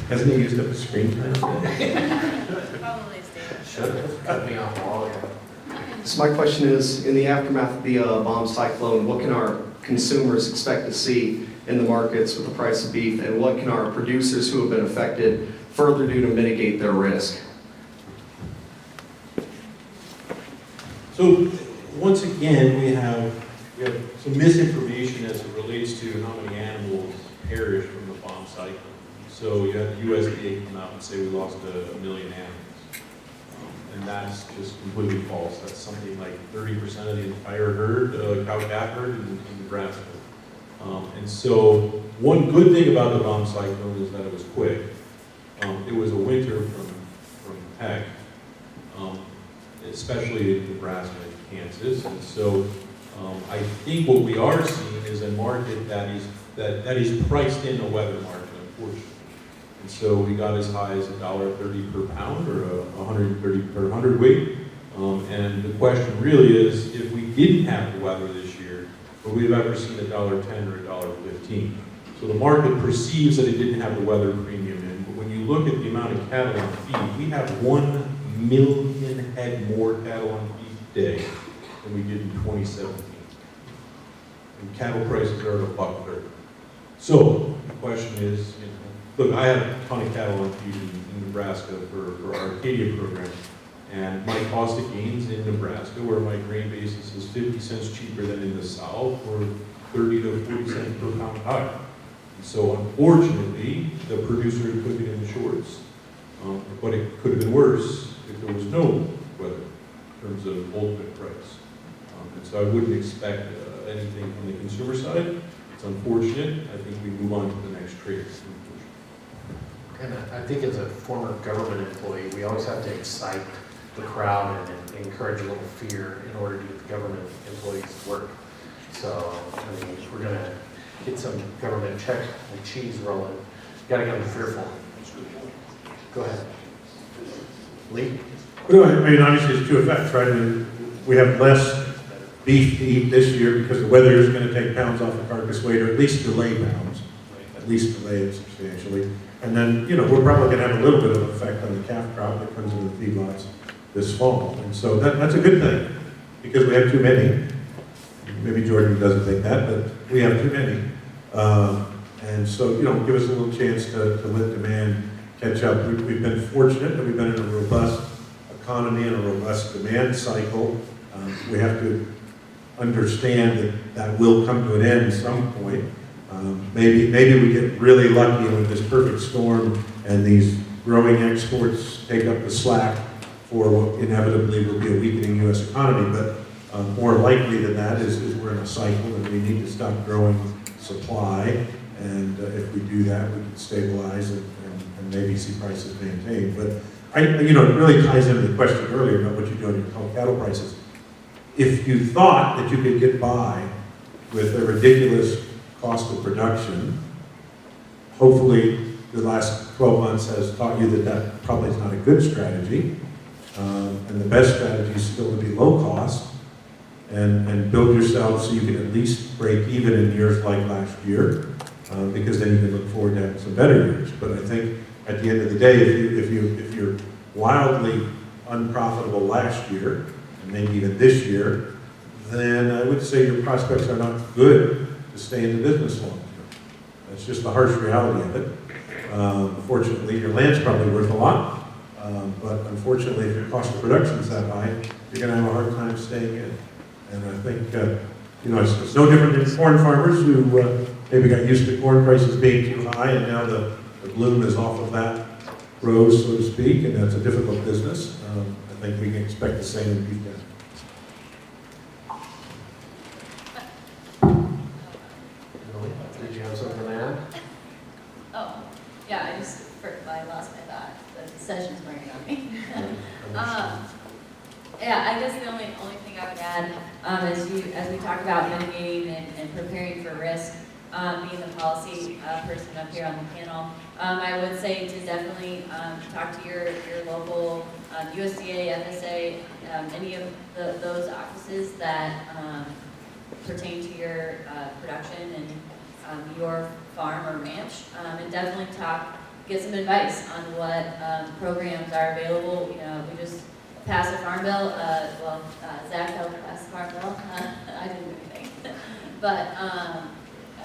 Hasn't he used up his screen time? Probably stay. Should have cut me off a while ago. So my question is, in the aftermath of the bomb cyclone, what can our consumers expect to see in the markets with the price of beef, and what can our producers who have been affected further do to mitigate their risk? So, once again, we have some misinformation as it relates to how many animals perished from the bomb cyclone. So you had the USDA come out and say we lost a million animals. And that's just completely false. That's something like 30% of the entire herd, cow-calf herd in Nebraska. And so one good thing about the bomb cyclone is that it was quick. It was a winter from heck, especially in Nebraska and Kansas. And so I think what we are seeing is a market that is priced in a weather market, unfortunately. And so we got as high as $1.30 per pound or $130 per hundredweight. And the question really is, if we didn't have the weather this year, would we have ever seen $1.10 or $1.15? So the market perceives that it didn't have the weather premium in. But when you look at the amount of cattle on feed, we have 1 million head more cattle on feed today than we did in 2017. And cattle prices are at $1.30. So the question is, look, I have a ton of cattle on feed in Nebraska for our Arcadia program, and my cost of gains in Nebraska, where my grain basis is 50 cents cheaper than in the South, or 30 to 40 cents per pound higher. And so unfortunately, the producer took it in the shorts. But it could have been worse if there was no weather in terms of ultimate price. And so I wouldn't expect anything from the consumer side. It's unfortunate. I think we move on to the next trade. And I think as a former government employee, we always have to excite the crowd and encourage a little fear in order to get the government employees to work. So, I mean, if we're going to get some government check and cheese rolling, got to get them fearful. Go ahead. Lee? Well, I mean, obviously, it's two effects, right? I mean, we have less beef to eat this year because the weather is going to take pounds off the carcass weight, or at least delay pounds, at least delay it substantially. And then, we're probably going to have a little bit of an effect on the calf crop that comes into the feedlots this fall. And so that's a good thing, because we have too many. Maybe Jordan doesn't think that, but we have too many. And so, give us a little chance to let demand catch up. We've been fortunate that we've been in a robust economy and a robust demand cycle. We have to understand that will come to an end at some point. Maybe we get really lucky with this perfect storm and these growing exports take up the slack for what inevitably will be a weakening U.S. economy. But more likely than that is we're in a cycle and we need to stop growing supply. And if we do that, we can stabilize and maybe see prices maintained. But it really ties into the question earlier about what you do on your cattle prices. If you thought that you could get by with a ridiculous cost of production, hopefully the last 12 months has taught you that probably is not a good strategy. And the best strategy is still to be low cost and build yourself so you can at least break even in years like last year, because then you can look forward to having some better years. But I think at the end of the day, if you're wildly unprofitable last year, and maybe even this year, then I would say your prospects are not good to stay in the business long term. That's just the harsh reality of it. Fortunately, your land's probably worth a lot, but unfortunately, if your cost of production is that high, you're going to have a hard time staying in. And I think, it's no different than corn farmers who maybe got used to corn prices being too high, and now the bloom is off of that rose, so to speak, and that's a difficult business. I think we can expect the same in beef cattle. Did you have something to add? Oh, yeah, I lost my thought. The session's wearing on me. Yeah, I guess the only thing I would add, as we talk about mitigating and preparing for risk, being the policy person up here on the panel, I would say to definitely talk to your local USDA, FSA, any of those offices that pertain to your production and your farm or ranch, and definitely get some advice on what programs are available. You know, we just passed a farm bill. Zach helped pass the farm bill. I didn't do anything, but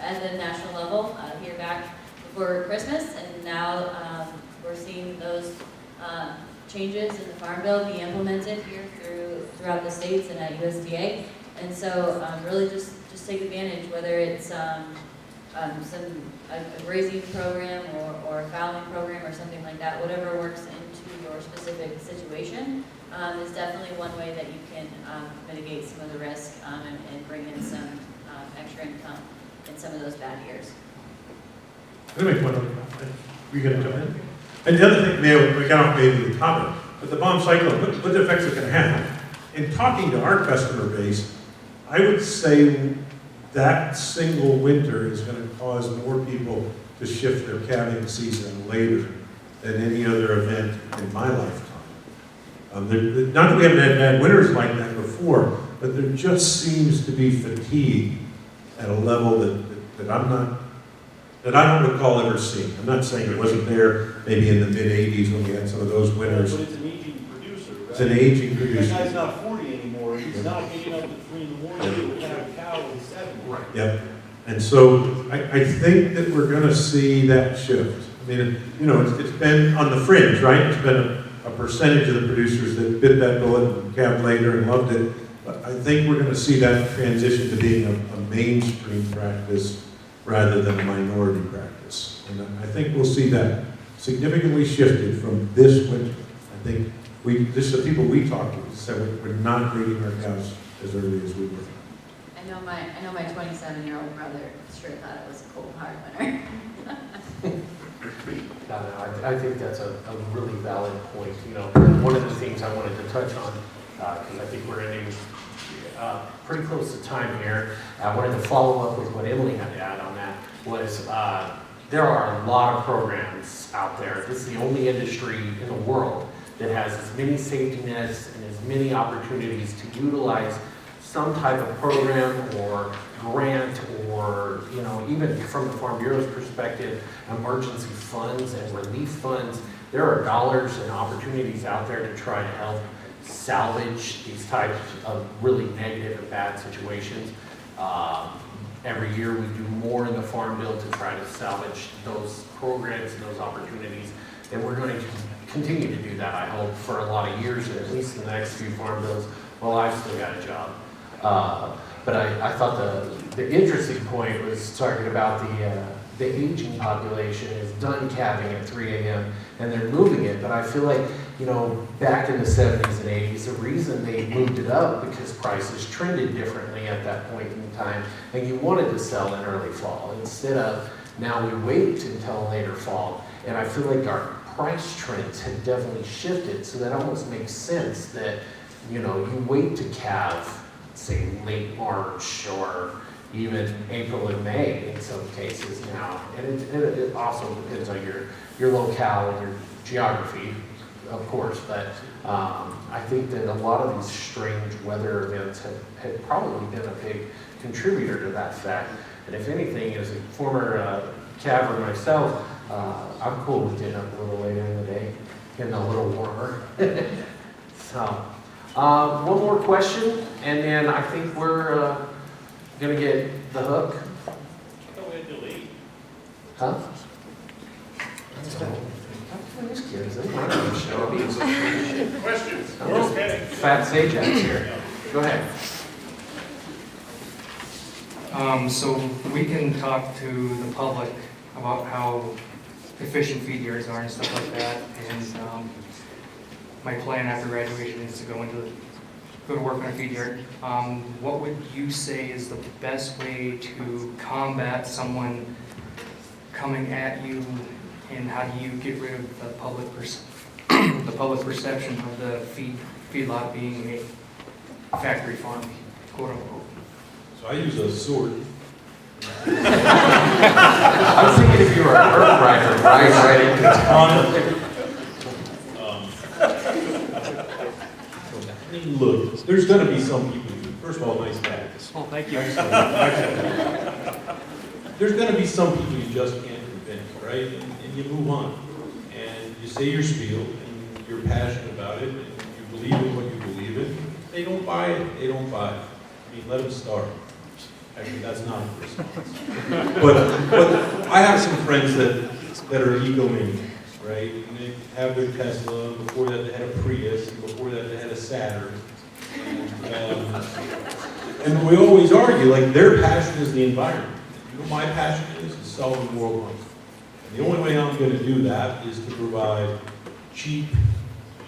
at the national level, here back before Christmas, and now we're seeing those changes in the farm bill be implemented here throughout the states and at USDA. And so really just take advantage, whether it's a grazing program or a fowling program or something like that, whatever works into your specific situation is definitely one way that you can mitigate some of the risk and bring in some extra income in some of those bad years. Let me make one other comment. We gonna jump in? And the other thing, we got off maybe the topic, but the bomb cyclone, what effects it can have? In talking to our customer base, I would say that single winter is going to cause more people to shift their calving season later than any other event in my lifetime. Not that we haven't had bad winters like that before, but there just seems to be fatigue at a level that I don't recall ever seeing. I'm not saying it wasn't there maybe in the mid-'80s when we had some of those winters. But it's an aging producer, right? It's an aging That producer. guy's not 40 anymore, he's not getting up between the morning to have a cow at 70. Right. Yep. And so I think that we're going to see that shift. I mean, you know, it's been on the fringe, right? It's been a percentage of the producers that bit that bullet and calved later and loved it. But I think we're going to see that transition to being a mainstream practice rather than a minority practice. And I think we'll see that significantly shifted from this winter. I think this is the people we talk to said we're not breeding our cows as early as we were. I know my 27-year-old brother sure thought it was a cold, hard winter. I think that's a really valid point. You know, one of the things I wanted to touch on, because I think we're ending pretty close to time here. I wanted to follow up with what Emily had to add on that, was there are a lot of programs out there. This is the only industry in the world that has as many safety nets and as many opportunities to utilize some type of program or grant, or, you know, even from the Farm Bureau's perspective, emergency funds and relief funds. There are dollars and opportunities out there to try to help salvage these types of really negative and bad situations. Every year we do more in the Farm Bill to try to salvage those programs and those opportunities, and we're going to continue to do that, I hope, for a lot of years, and at least the next few Farm Bills while I've still got a job. But I thought the interesting point was talking about the aging population is done calving at 3 a.m. and they're moving it. But I feel like, you know, back in the 70s and 80s, the reason they moved it up because prices trended differently at that point in time, and you wanted to sell in early fall instead of now we wait until later fall. And I feel like our price trends have definitely shifted, so that almost makes sense that, you know, you wait to calve, say, late March or even April and May in some cases now. And it also depends on your locale and your geography, of course, but I think that a lot of these strange weather events have probably been a big contributor to that fact. And if anything, as a former calver myself, I'm cool with getting up a little later in the day, getting a little warmer. So, one more question, and then I think we're gonna get the hook. I thought we had to leave. Huh? These kids, they might not show up. Questions? Oh, Fat Sajak's here. Go ahead. So we can talk to the public about how efficient feed yards are and stuff like that. And my plan after graduation is to go to work on a feed yard. What would you say is the best way to combat someone coming at you, and how do you get rid of the public perception of the feedlot being a factory farm, quote unquote? So I use a sword. I was thinking if you were a earth rider, right into town. I mean, look, there's gonna be some people, first of all, nice bags. Oh, thank you. there's gonna be some people you just can't convince, right? And you move on. And you say your spiel, and you're passionate about it, and you believe in what you believe in. They don't buy it, they don't buy it. I mean, let them starve. Actually, that's not a response. But I have some friends that are egomaniacs, right? And they have their Tesla, before that they had a Prius, and before that they had a Saturn. And we always argue, like, their passion is the environment. You know what my passion is solving world hunger. And the only way I'm going to do that is to provide cheap,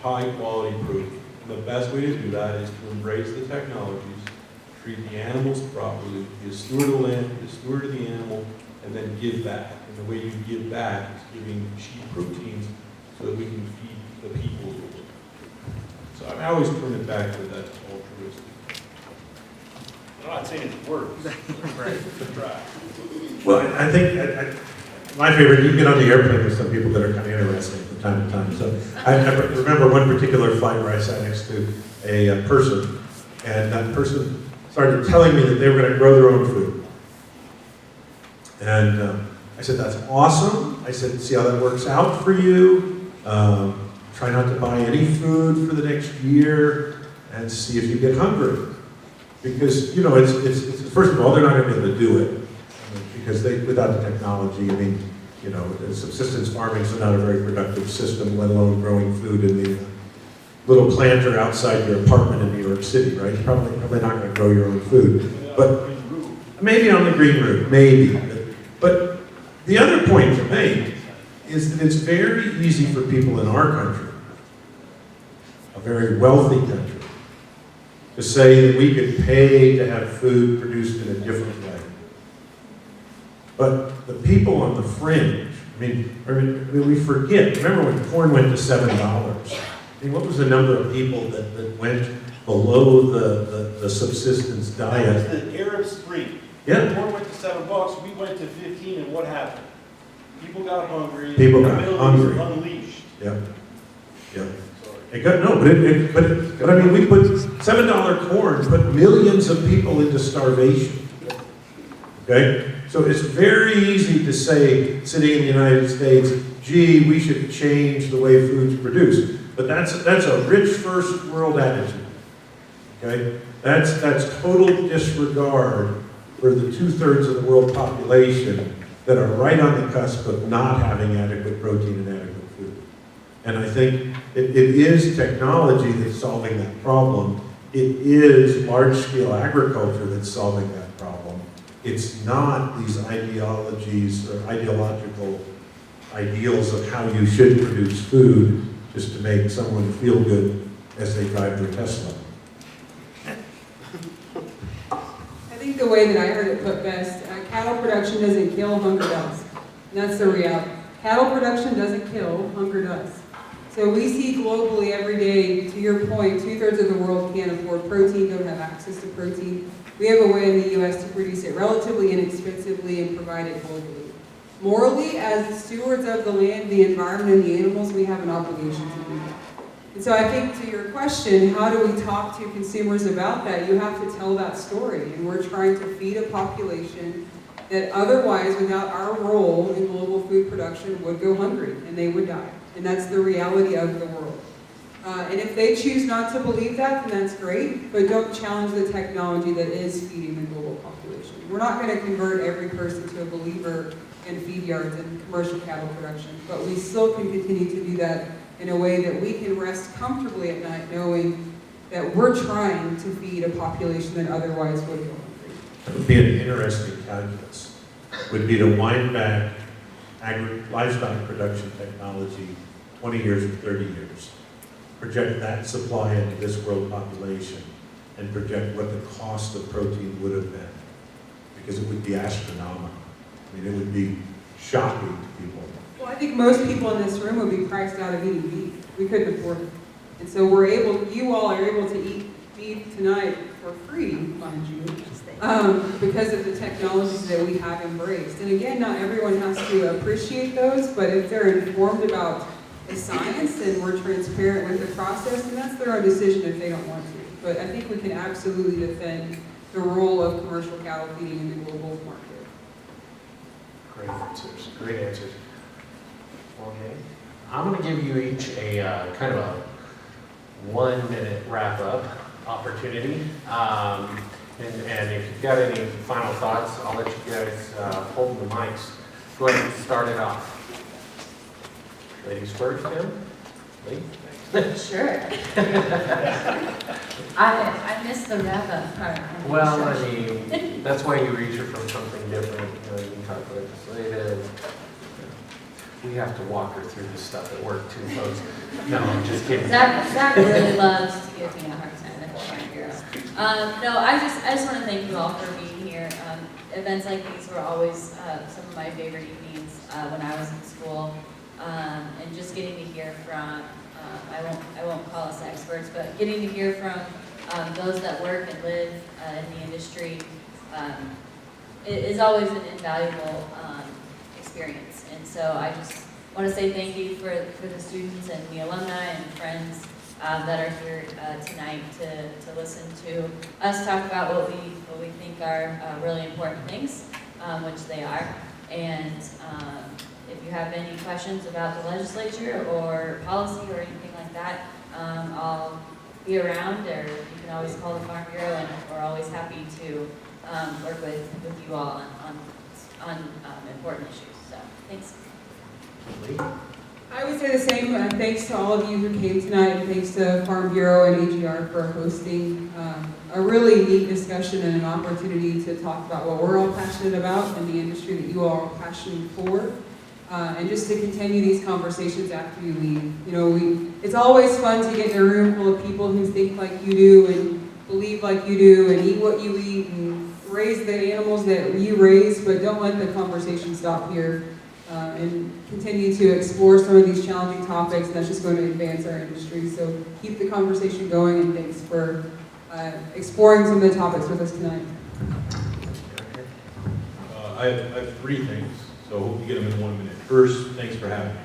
high-quality protein. And the best way to do that is to embrace the technologies, treat the animals properly, be a steward of the land, be a steward of the animal, and then give back. And the way you give back is giving cheap proteins so that we can feed the people of the world. So I always turn it back to that altruistic. I'm not saying it works. Try. Well, I think, my favorite, you get on the airplane with some people that are kind of interesting from time to time. So I remember one particular flight where I sat next to a person, and that person started telling me that they were going to grow their own food. And I said, that's awesome. I said, see how that works out for you. Try not to buy any food for the next year and see if you get hungry. Because, you know, it's first of all, they're not going to be able to do it. Because without the technology, I mean, you know, subsistence farming is not a very productive system, let alone growing food in the little planter outside your apartment in New York City, right? You're probably not going to grow your own food. But maybe on the green route, maybe. But the other point to make is that it's very easy for people in our country, a very wealthy country, to say that we could pay to have food produced in a different way. But the people on the fringe, I mean, we forget. Remember when corn went to $7? I mean, what was the number of people that went below the subsistence diet? That's the Arab Spring. Yeah. Corn went to $7, we went to 15, and what happened? People got hungry. People got the Middle hungry. East unleashed. Yep. Yep. It got, no, but I mean, we put $7 corn, put millions of people into starvation. Okay? So it's very easy to say, sitting in the United States, gee, we should change the way food's produced. But that's a rich first world attitude. Okay? That's total disregard for the 2/3 of the world population that are right on the cusp of not having adequate protein and adequate food. And I think it is technology that's solving that problem. It is large-scale agriculture that's solving that problem. It's not these ideologies or ideological ideals of how you should produce food just to make someone feel good as they drive their Tesla. I think the way that I heard it put best, cattle production doesn't kill, hunger does. And that's the reality. Cattle production doesn't kill, hunger does. So we see globally every day, to your point, 2/3 of the world can't afford protein, don't have access to protein. We have a way in the U.S. to produce it relatively inexpensively and provide it globally. Morally, as stewards of the land, the environment, and the animals, we have an obligation to do that. And so I think to your question, how do we talk to consumers about that? You have to tell that story. And we're trying to feed a population that otherwise, without our role in global food production, would go hungry and they would die. And that's the reality of the world. And if they choose not to believe that, then that's great, but don't challenge the technology that is feeding the global population. We're not going to convert every person to a believer in feed yards and commercial cattle production, but we still can continue to do that in a way that we can rest comfortably at night knowing that we're trying to feed a population that otherwise would go hungry. That would be an interesting calculus, would be to wind back livestock production technology 20 years or 30 years. Project that supply into this world population and project what the cost of protein would have been. Because it would be astronomical. I mean, it would be shocking to people. Well, I think most people in this room would be priced out of eating beef. We couldn't afford it. And so you all are able to eat beef tonight for free, mind you, because of the technologies that we have embraced. And again, not everyone has to appreciate those, but if they're informed about the science and we're transparent with the process, and that's their own decision if they don't want to. But I think we can absolutely defend the role of commercial cattle feeding in the global market. Great answers, great answers. Okay, I'm gonna give you each a kind of a 1-minute wrap-up opportunity. And if you've got any final thoughts, I'll let you guys hold the mics. Go ahead and start it off. Ladies first, Tim? Lee? Sure. I missed the wrap-up part. Well, I mean, that's why you reach from something different. You know, you can talk legislative. We have to walk her through this stuff at work too, folks. No, I'm just kidding. Zach really loves to give me a hard time at the Farm Bureau. No, I just want to thank you all for being here. Events like these were always some of my favorite evenings when I was in school, and just getting to hear from I won't call us experts, but getting to hear from those that work and live in the industry is always an invaluable experience. And so I just want to say thank you for the students and the alumni and friends that are here tonight to listen to us talk about what we think are really important things, which they are. And if you have any questions about the legislature or policy or anything like that, I'll be around, or you can always call the Farm Bureau, and we're always happy to work with you all on important issues. So thanks. Lee? I would say the same. Thanks to all of you who came tonight, and thanks to Farm Bureau and AGR for hosting a really neat discussion and an opportunity to talk about what we're all passionate about and the industry that you all are passionate for. And just to continue these conversations after you leave. You know, it's always fun to get in a room full of people who think like you do and believe like you do and eat what you eat and raise the animals that you raise, but don't let the conversation stop here. And continue to explore some of these challenging topics, and that's just going to advance our industry. So keep the conversation going, and thanks for exploring some of the topics with us tonight. I have 3 things, so I hope you get them in 1 minute. First, thanks for having me.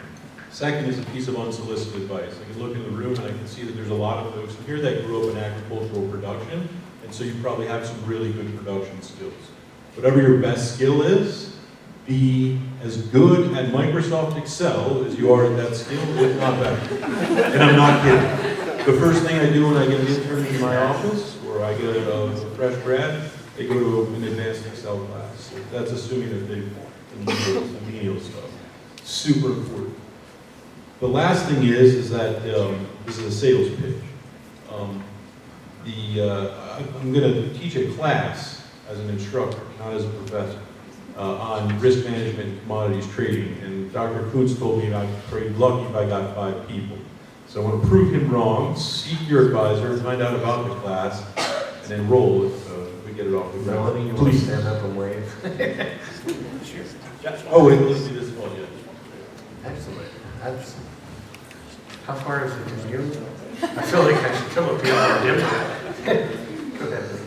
Second is a piece of unsolicited advice. I can look in the room and I can see that there's a lot of folks in here that grew up in agricultural production, and so you probably have some really good production skills. Whatever your best skill is, be as good at Microsoft Excel as you are at that skill, if not better. And I'm not kidding. The first thing I do when I get an intern in my office, or I get a fresh grad, they go to an advanced Excel class. That's assuming that they've done the menial stuff. Super important. The last thing is that this is a sales pitch. I'm going to teach a class as an instructor, not as a professor, on risk management and commodities trading. And Dr. Koontz told me I'd be lucky if I got 5 people. So I want to prove him wrong, seek your advisor, find out about the class, and enroll if we get it off the ground. Melanie, you want to Please. stand up and wave? Oh, wait, let's do this one, yeah. Excellent. That's, how far is it from you? I feel like I should come up here and dim. Go ahead.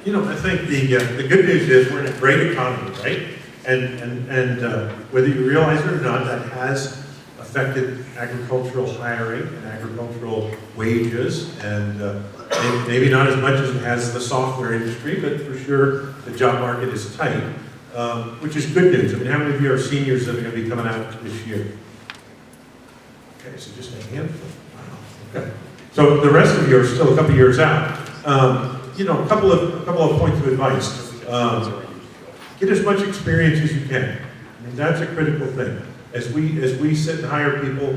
You know, I think the good news is we're in a great economy, right? And whether you realize it or not, that has affected agricultural hiring and agricultural wages, and maybe not as much as it has the software industry, but for sure the job market is tight, which is good news. I mean, how many of you are seniors that are going to be coming out this year? Okay, so just a handful. Wow. Okay. So the rest of you are still a couple years out. You know, a couple of points of advice. Get as much experience as you can. I mean, that's a critical thing. As we sit and hire people,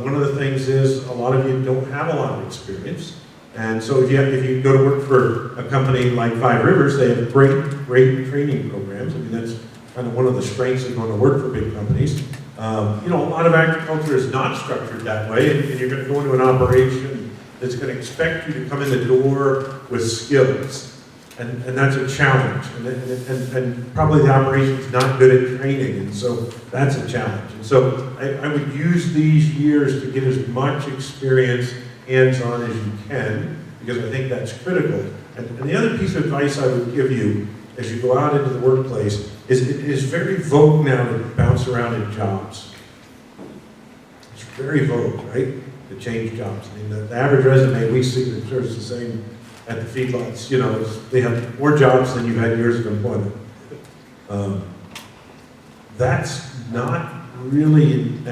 one of the things is a lot of you don't have a lot of experience. And so if you go to work for a company like Five Rivers, they have great training programs. I mean, that's kind of one of the strengths of going to work for big companies. You know, a lot of agriculture is not structured that way, and you're going to go into an operation that's going to expect you to come in the door with skills. And that's a challenge. And probably the operation's not good at training, and so that's a challenge. And so I would use these years to get as much experience hands-on as you can, because I think that's critical. And the other piece of advice I would give you as you go out into the workplace is it is very vogue now to bounce around in jobs. It's very vogue, right? To change jobs. I mean, the average resume we see that serves the same at the feedlots, you know, they have more jobs than you've had years of employment. that's not really an